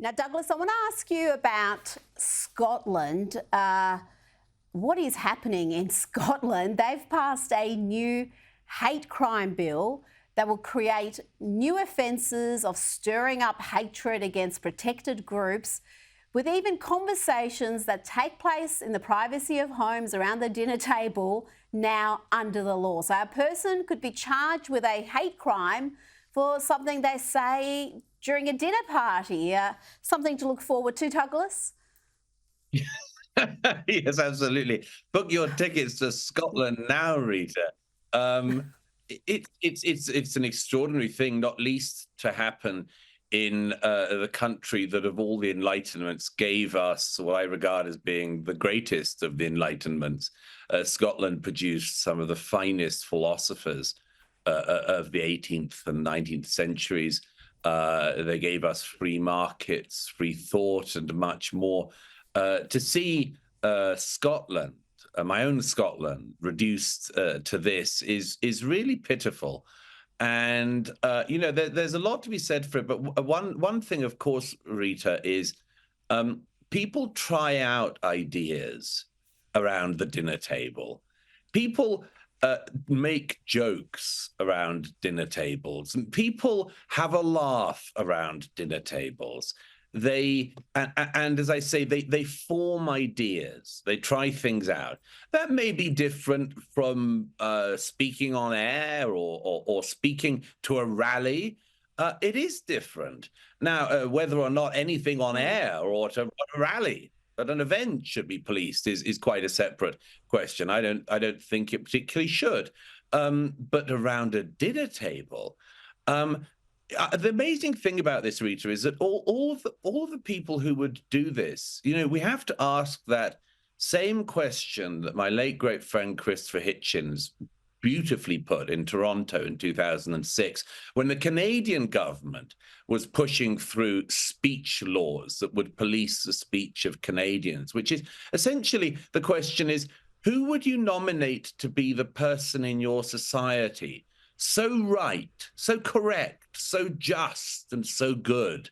Now, Douglas, I want to ask you about Scotland. What is happening in Scotland? They've passed a new hate crime bill that will create new offences of stirring up hatred against protected groups, with even conversations that take place in the privacy of homes around the dinner table now under the law. So a person could be charged with a hate crime for something they say during a dinner party. Something to look forward to, Douglas? Yes, absolutely. Book your tickets to Scotland now, Rita. It's an extraordinary thing, not least to happen in the country that, of all the Enlightenments, gave us what I regard as being the greatest of the Enlightenments. Scotland produced some of the finest philosophers of the 18th and 19th centuries. They gave us free markets, free thought, and much more. To see Scotland, my own Scotland, reduced to this is really pitiful. And there's a lot to be said for it. But one thing, of course, Rita, is people try out ideas around the dinner table. People make jokes around dinner tables, and people have a laugh around dinner tables. And as I say, they form ideas. They try things out. That may be different from speaking on air or speaking to a rally. It is different. Now, whether or not anything on air or to a rally at an event should be policed is quite a separate question. I don't think it particularly should. But around a dinner table, the amazing thing about this, Rita, is that all of the people who would do this, we have to ask that same question that my late great friend Christopher Hitchens beautifully put in Toronto in 2006, when the Canadian government was pushing through speech laws that would police the speech of Canadians, which is essentially the question is, who would you nominate to be the person in your society so right, so correct, so just, and so good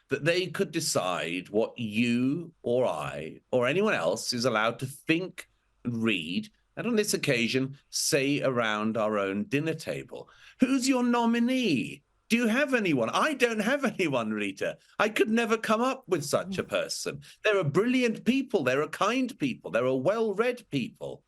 that they could decide what you or I or anyone else is allowed to think and read, and on this occasion, say around our own dinner table? Who's your nominee? Do you have anyone? I don't have anyone, Rita. I could never come up with such a person. There are brilliant people. There are kind people. There are well-read people.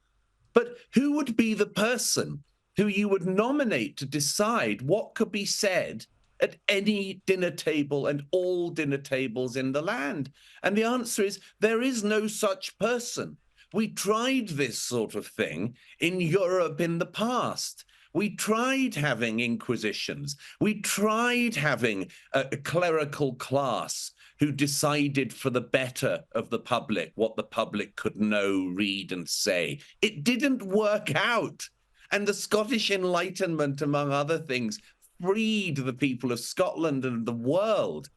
But who would be the person who you would nominate to decide what could be said at any dinner table and all dinner tables in the land? And the answer is there is no such person. We tried this sort of thing in Europe in the past. We tried having inquisitions. We tried having a clerical class who decided for the better of the public what the public could know, read, and say. It didn't work out. And the Scottish Enlightenment, among other things, freed the people of Scotland and the world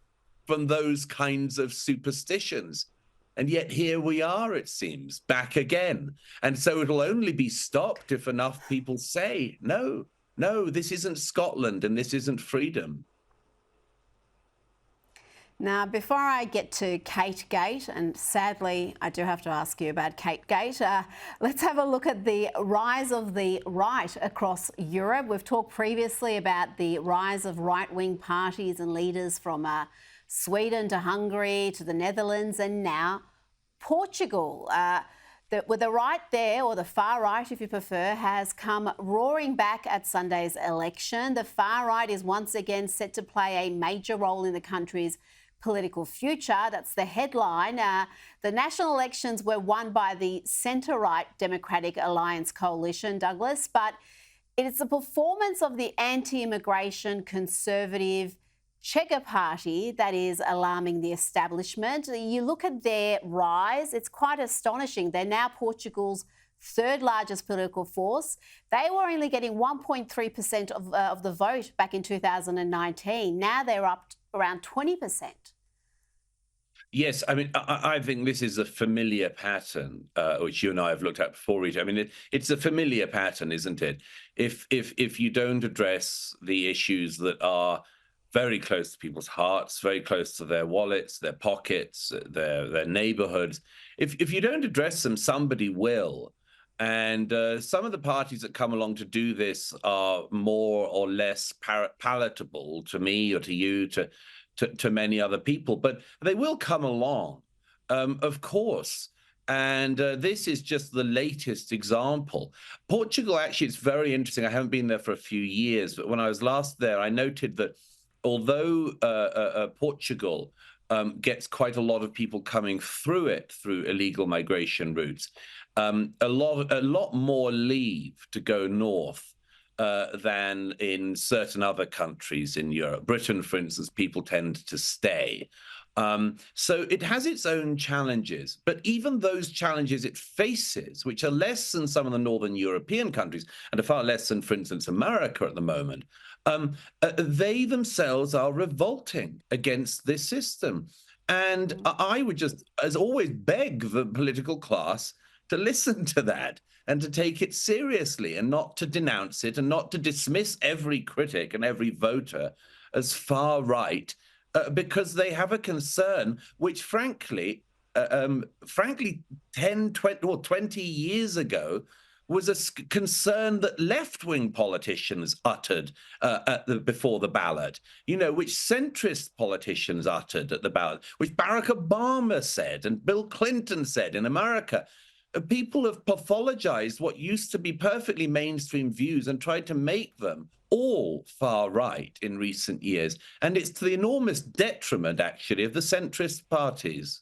from those kinds of superstitions. And yet here we are, it seems, back again. And so it'll only be stopped if enough people say, no, this isn't Scotland and this isn't freedom. Now, before I get to Kate Gate, and sadly I do have to ask you about Kate Gate, let's have a look at the rise of the right across Europe. We've talked previously about the rise of right-wing parties and leaders from Sweden to Hungary to the Netherlands and now Portugal. With the right there, or the far right if you prefer, has come roaring back at Sunday's election. The far right is once again set to play a major role in the country's political future. That's the headline. The national elections were won by the centre-right Democratic Alliance coalition, Douglas, but it is the performance of the anti-immigration conservative Chega party that is alarming the establishment. You look at their rise, it's quite astonishing. They're now Portugal's third largest political force. They were only getting 1.3% of the vote back in 2019. Now they're up around 20%. Yes, I mean, I think this is a familiar pattern, which you and I have looked at before, Rita. I mean, it's a familiar pattern, isn't it? If you don't address the issues that are very close to people's hearts, very close to their wallets, their pockets, their neighborhoods. If you don't address them, somebody will. And some of the parties that come along to do this are more or less palatable to me or to you, to many other people, but they will come along, of course. And this is just the latest example. Portugal, actually, it's very interesting. I haven't been there for a few years, but when I was last there, I noted that although Portugal gets quite a lot of people coming through it through illegal migration routes, a lot more leave to go north than in certain other countries in Europe. Britain, for instance, people tend to stay. So it has its own challenges, but even those challenges it faces, which are less than some of the Northern European countries and are far less than, for instance, America at the moment, they themselves are revolting against this system. And I would just, as always, beg the political class to listen to that and to take it seriously and not to denounce it and not to dismiss every critic and every voter as far right. Because they have a concern which, frankly, 10, 20, or 20 years ago, was a concern that left-wing politicians uttered before the ballot, which centrist politicians uttered at the ballot, which Barack Obama said and Bill Clinton said in America. People have pathologized what used to be perfectly mainstream views and tried to make them all far right in recent years. And it's to the enormous detriment, actually, of the centrist parties.